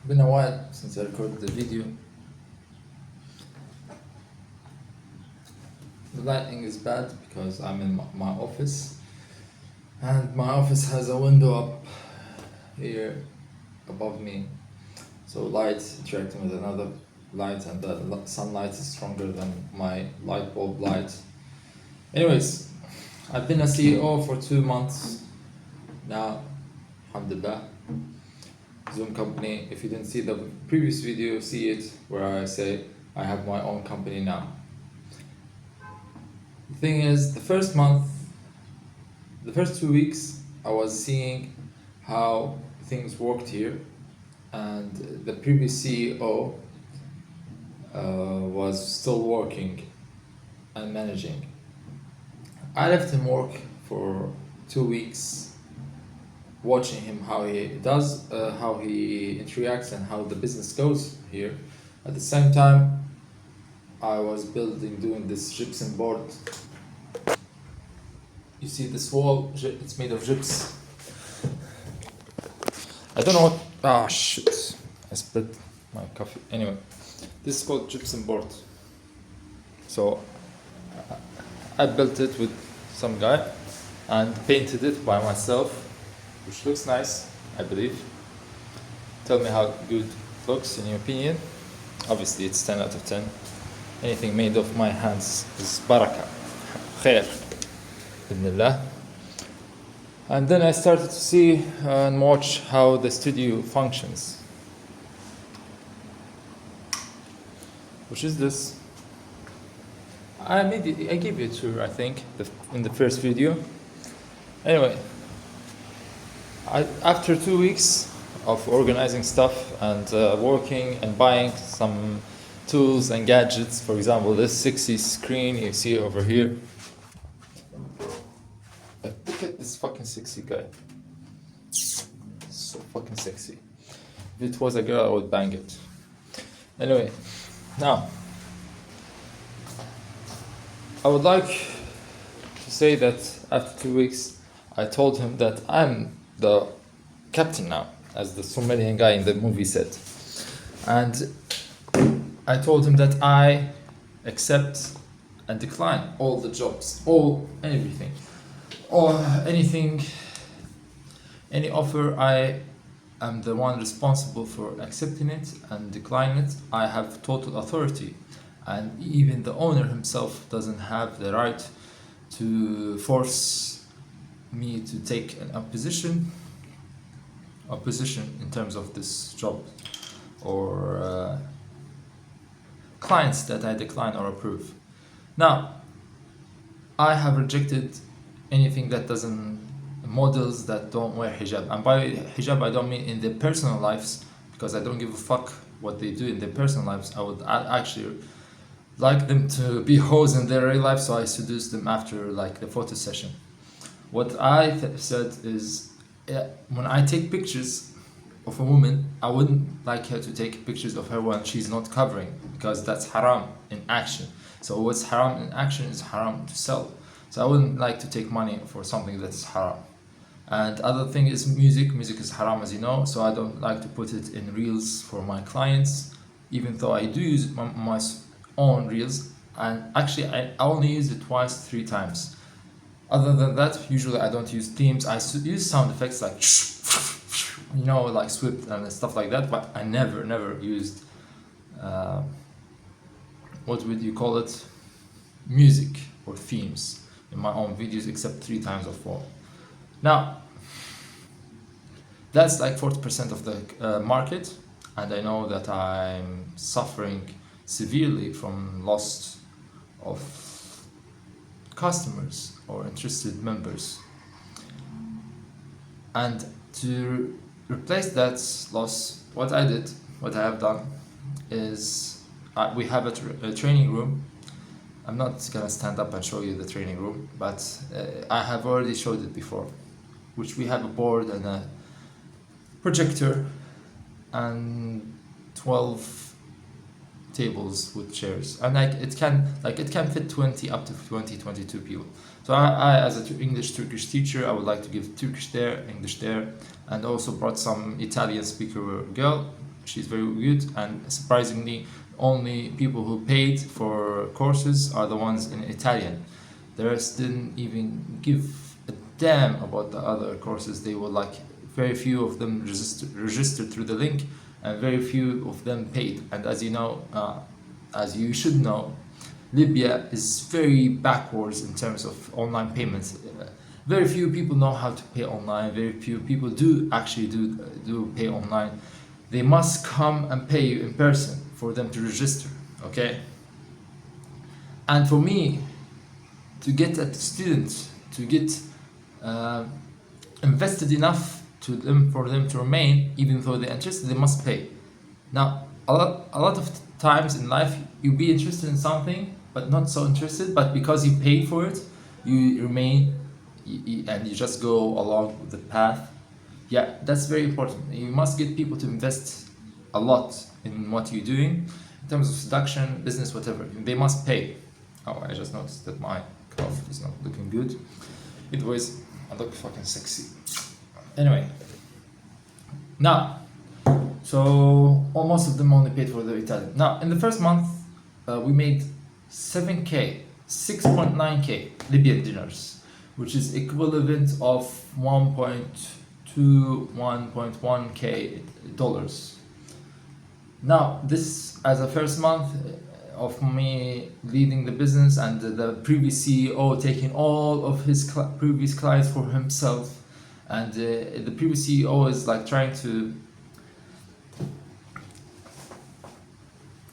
Been a while since I recorded the video. The lighting is bad because I'm in my office, and my office has a window up here above me, so light interacting with another light, and the sunlight is stronger than my light bulb light. Anyways, I've been a CEO for 2 months now, alhamdulillah. Zoom company. If you didn't see the previous video, see it where I say I have my own company now. The thing is, the first 2 weeks, I was seeing how things worked here, and the previous CEO was still working and managing. I left him work for 2 weeks, watching him how he does, how he interacts, and how the business goes here. At the same time, I was doing this gypsum board. You see this wall? It's made of gyps. I don't know what. Ah, shit! I spilled my coffee. Anyway, this is called gypsum board. So I built it with some guy and painted it by myself, which looks nice, I believe. Tell me how good it looks in your opinion. Obviously, it's 10 out of 10. Anything made of my hands is baraka, khair, bismillah. And then I started to see and watch how the studio functions. Which is this? I gave you a tour, I think, in the first video. Anyway, after 2 weeks of organizing stuff and working and buying some tools and gadgets, for example, this 60 screen you see over here. Look at this fucking sexy guy. So fucking sexy. If it was a girl, I would bang it. Anyway, now, I would like to say that after 2 weeks, I told him that I'm the captain now, as the Somalian guy in the movie said. And I told him that I accept and decline all the jobs, everything, or anything, any offer. I am the one responsible for accepting it and declining it. I have total authority, and even the owner himself doesn't have the right to force me to take a position in terms of this job or clients that I decline or approve. Now, I have rejected anything that doesn't, models that don't wear hijab. And by hijab, I don't mean in their personal lives, because I don't give a fuck what they do in their personal lives. I would actually like them to be hoes in their real life, so I seduce them after like the photo session. What I said is, when I take pictures of a woman, I wouldn't like her to take pictures of her when she's not covering, because that's haram in action. So what's haram in action is haram to sell. So I wouldn't like to take money for something that's haram. And other thing is music. Music is haram, as you know, so I don't like to put it in reels for my clients, even though I do use my own reels. And actually, I only use it twice, 3 times. Other than that, usually I don't use themes. I use sound effects like like Swift and stuff like that, but I never used what would you call it, music or themes in my own videos, except 3 times or 4. Now, that's like 40% of the market, and I know that I'm suffering severely from loss of customers or interested members. And to replace that loss, what I have done is we have a training room. I'm not gonna stand up and show you the training room, but I have already showed it before, which we have a board and a projector and 12 tables with chairs, and it can fit 20 up to 22 people. So I as an English-Turkish teacher, I would like to give Turkish there, English there, and also brought some Italian speaker girl She's very good, and surprisingly, only people who paid for courses are the ones in Italian. The rest didn't even give a damn about the other courses. They were like, very few of them registered through the link, and very few of them paid. And as you know, as you should know, Libya is very backwards in terms of online payments. Very few people know how to pay online. Very few people do actually do pay online. They must come and pay you in person for them to register. Okay. And for me, to get a student to get uh, invested enough to them for them to remain, even though they're interested, they must pay. Now, a lot of times in life, you'll be interested in something, but not so interested. But because you paid for it, you remain, and you just go along the path. Yeah, that's very important. You must get people to invest a lot in what you're doing, in terms of seduction, business, whatever. They must pay. Oh, I just noticed that my cough is not looking good. It was, I look fucking sexy. Anyway, now, so almost of them only paid for the Italian. Now, in the first month, we made 7K, 6.9K Libyan dinars, which is equivalent of 1.2, 1.1K dollars. Now, this as a first month of me leading the business, and the previous CEO taking all of his previous clients for himself, and the previous CEO is like trying to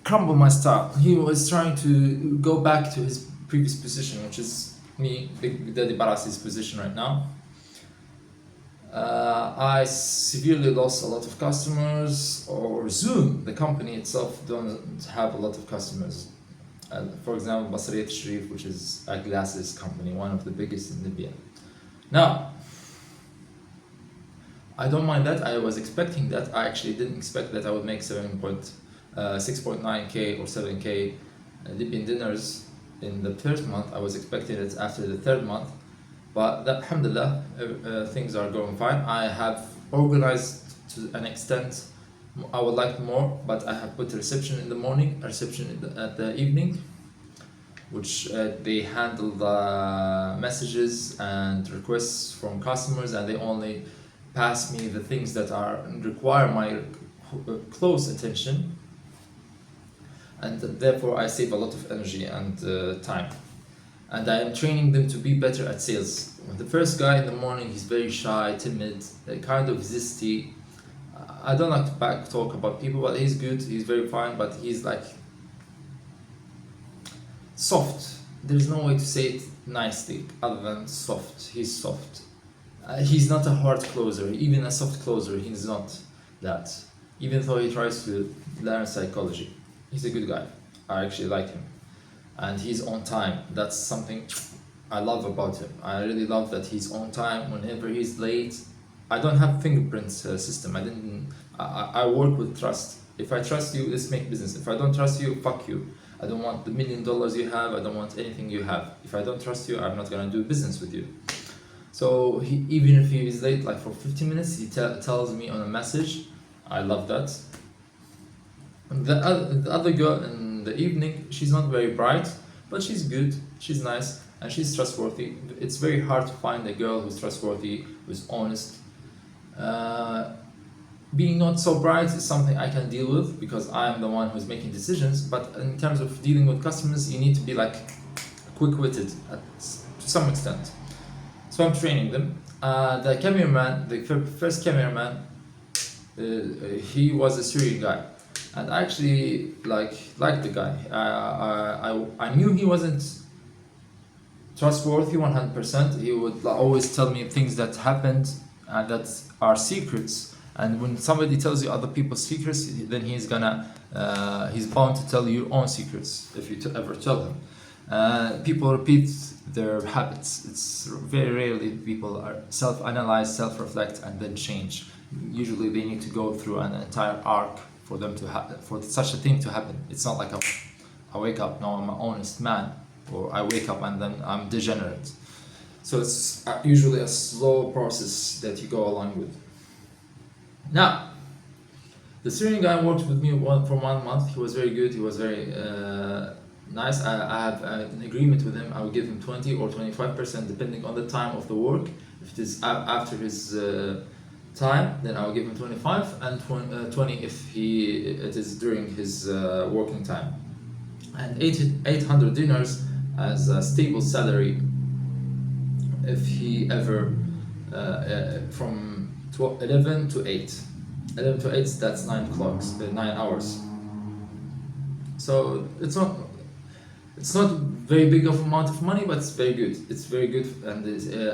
crumble my style. He was trying to go back to his previous position, which is me, Big Daddy Barasi's position right now. I severely lost a lot of customers, or Zoom, the company itself, don't have a lot of customers. For example, Basriyat Sharif, which is a glasses company, one of the biggest in Libya. Now, I don't mind that. I was expecting that. I actually didn't expect that I would make 6.9K or 7K Libyan dinars in the first month. I was expecting it after the third month. But alhamdulillah, things are going fine. I have organized to an extent. I would like more, but I have put a reception in the morning, a reception at the evening, which they handle the messages and requests from customers, and they only pass me the things that require my close attention, and therefore I save a lot of energy and time. And I am training them to be better at sales. The first guy in the morning, he's very shy, timid, kind of zesty. I don't like to back talk about people, but he's good, he's very fine, but he's like soft. There's no way to say it nicely other than soft. He's soft. He's not a hard closer. Even a soft closer, he's not that. Even though he tries to learn psychology. He's a good guy. I actually like him. And he's on time. That's something I love about him. I really love that he's on time. Whenever he's late, I don't have fingerprint system. I work with trust. If I trust you, let's make business. If I don't trust you, fuck you. I don't want the $1 million you have. I don't want anything you have. If I don't trust you, I'm not gonna do business with you. So even if he is late, like for 15 minutes, he tells me on a message. I love that. The other girl in the evening, she's not very bright, but she's good, she's nice, and she's trustworthy. It's very hard to find a girl who's trustworthy, who's honest. Being not so bright is something I can deal with because I'm the one who's making decisions, but in terms of dealing with customers, you need to be like quick-witted to some extent. So I'm training them. The cameraman, the first cameraman, he was a Syrian guy. And I actually liked the guy. I knew he wasn't trustworthy 100%. He would always tell me things that happened and that are secrets. And when somebody tells you other people's secrets, then he's bound to tell you your own secrets if you ever tell him. People repeat their habits. It's very rarely people are self-analyze, self-reflect, and then change. Usually they need to go through an entire arc for them to for such a thing to happen. It's not like I wake up, now I'm an honest man, or I wake up and then I'm degenerate. So it's usually a slow process that you go along with. Now, The Syrian guy worked with me for 1 month. He was very good. He was very nice. I have an agreement with him. I will give him 20 or 25% depending on the time of the work. If it is after his time, then I will give him 25, and 20 if it is during his working time. And 800 dinars as a stable salary if he ever from 11 to 8. 11 to 8, that's 9 clocks, 9 hours. So it's not very big of amount of money, but it's very good. It's very good, and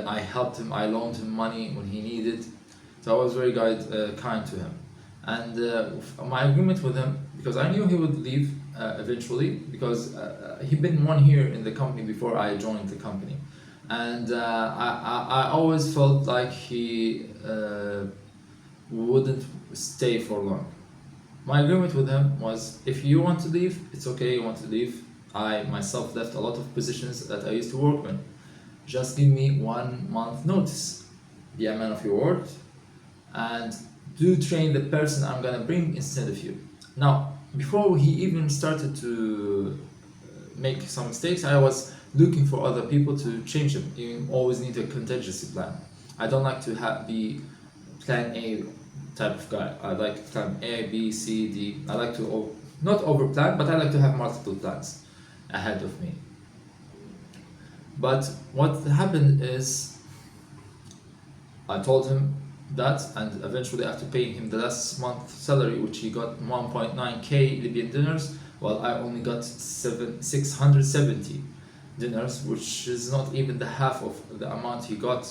I helped him. I loaned him money when he needed, so I was very kind to him. And my agreement with him, because I knew he would leave eventually, because he'd been 1 year in the company before I joined the company, and I always felt like he wouldn't stay for long. My agreement with him was, if you want to leave, it's okay, you want to leave. I myself left a lot of positions that I used to work in. Just give me 1 month notice. Be a man of your word, and do train the person I'm gonna bring instead of you. Now, before he even started to make some mistakes, I was looking for other people to change him. You always need a contingency plan. I don't like to be plan A type of guy. I like plan A, B, C, D. I like to not over plan, but I like to have multiple plans ahead of me. But what happened is, I told him that, and eventually after paying him the last month's salary, which he got 1.9k Libyan dinars, while I only got 670 dinars, which is not even the half of the amount he got,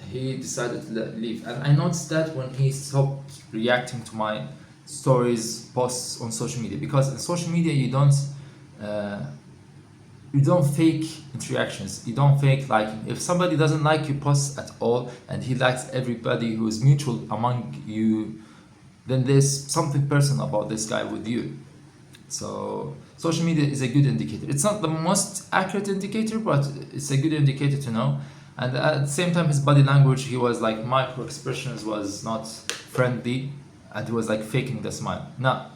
he decided to leave. And I noticed that when he stopped reacting to my stories, posts on social media, because in social media you don't fake interactions. You don't fake liking. If somebody doesn't like your posts at all and he likes everybody who is mutual among you, then there's something personal about this guy with you. So social media is a good indicator. It's not the most accurate indicator, but it's a good indicator to know. And at the same time, his body language, he was like, micro expressions was not friendly, and he was like faking the smile. Now,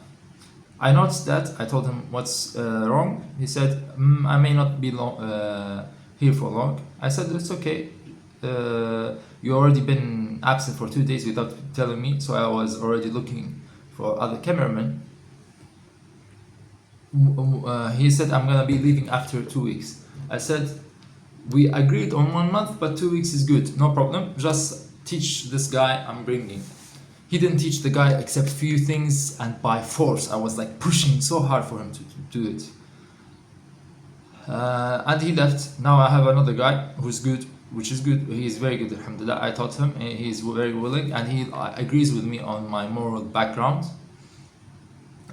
I noticed that. I told him what's wrong. He said, I may not be here for long. I said, it's okay. You already been absent for 2 days without telling me, so I was already looking for other cameramen. He said, I'm gonna be leaving after 2 weeks. I said, we agreed on 1 month, but 2 weeks is good, no problem. Just teach this guy I'm bringing. He didn't teach the guy except few things, and by force I was like pushing so hard for him to do it. And he left. Now I have another guy who's good, which is good. He's very good, alhamdulillah. I taught him, he's very willing, and he agrees with me on my moral background.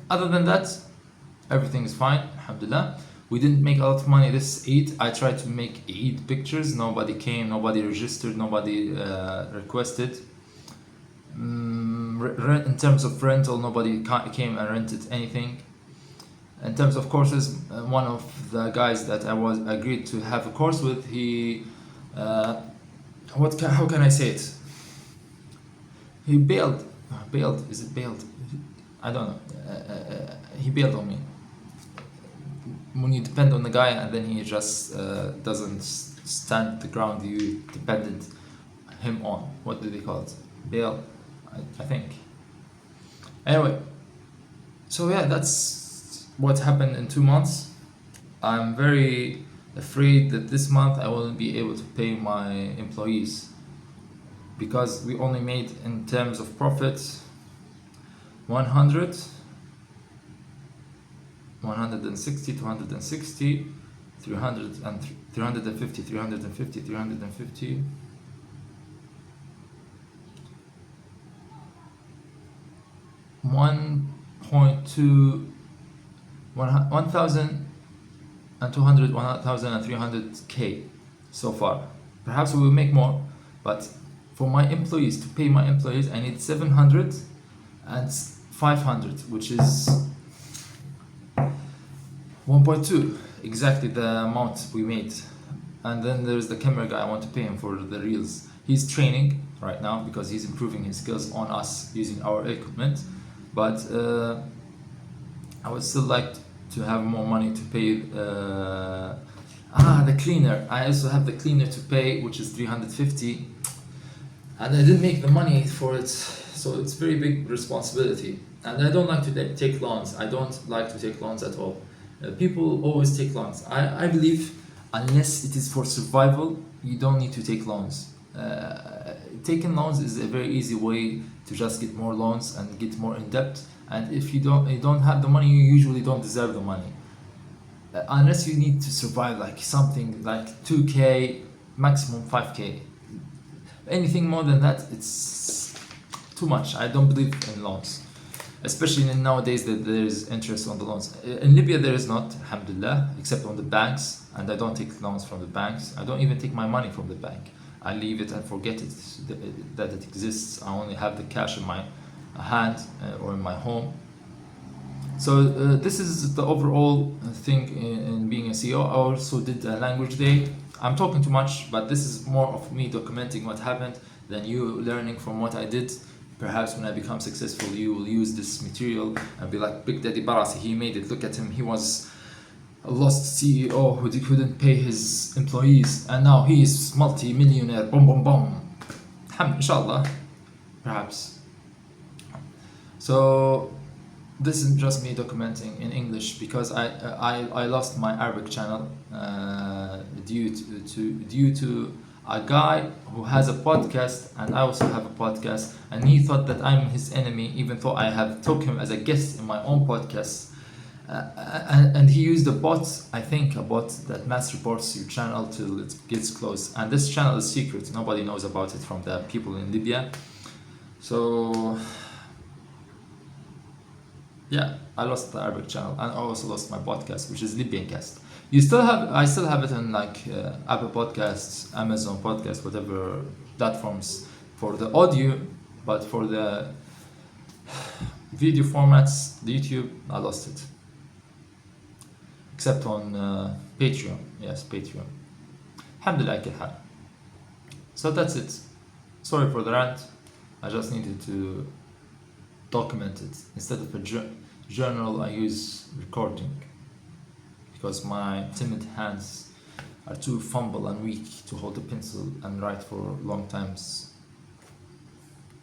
Other than that, everything is fine, alhamdulillah. We didn't make a lot of money this Eid. I tried to make Eid pictures. Nobody came, nobody registered, nobody requested. In terms of rental, nobody came and rented anything. In terms of courses, one of the guys that I was agreed to have a course with, he how can I say it? He bailed. Is it bailed? I don't know. He bailed on me. When you depend on the guy and then he just doesn't stand the ground you depended him on. What do they call it? Bail, I think. Anyway, so yeah, that's what happened in 2 months. I'm very afraid that this month I won't be able to pay my employees, because we only made, in terms of profit, 160, 260, 300 and 350, 350, 350. 1.2, 1,200, 1,300k so far. Perhaps we will make more, but for my employees, to pay my employees, I need 700 and 500, which is 1.2, exactly the amount we made. And then there's the camera guy. I want to pay him for the reels. He's training right now because he's improving his skills on us using our equipment. but I would still like to have more money to pay the cleaner. I also have the cleaner to pay, which is 350, and I didn't make the money for it, so it's very big responsibility. And I don't like to take loans. I don't like to take loans at all. People always take loans. I believe unless it is for survival, you don't need to take loans. Taking loans is a very easy way to just get more loans and get more in debt. And if you don't have the money, you usually don't deserve the money. Unless you need to survive, like something like 2k, maximum 5k. Anything more than that, it's too much. I don't believe in loans, especially in nowadays that there is interest on the loans. In Libya there is not, alhamdulillah, except on the banks, and I don't take loans from the banks. I don't even take my money from the bank. I leave it and forget it that it exists. I only have the cash in my hand or in my home. So this is the overall thing in being a CEO. I also did a language day. I'm talking too much, but this is more of me documenting what happened than you learning from what I did. Perhaps when I become successful, you will use this material and be like, Big Daddy Barasi, he made it. Look at him. He was a lost CEO who couldn't pay his employees, and now he is multi-millionaire. Boom, boom, boom. Inshallah, perhaps. So this is just me documenting in English because I lost my Arabic channel due to a guy who has a podcast, and I also have a podcast, and he thought that I'm his enemy, even though I have took him as a guest in my own podcast. And he used a bot, I think a bot that mass reports your channel till it gets closed. And this channel is secret, nobody knows about it from the people in Libya. So yeah, I lost the Arabic channel, and I also lost my podcast, which is Libyan Cast. I still have it on like Apple Podcasts, Amazon Podcasts, whatever platforms for the audio, but for the video formats, the YouTube, I lost it. Except on Patreon, yes, Patreon. Alhamdulillah, كل حال. So that's it. Sorry for the rant. I just needed to document it. Instead of a journal, I use recording because my timid hands are too fumble and weak to hold a pencil and write for long times.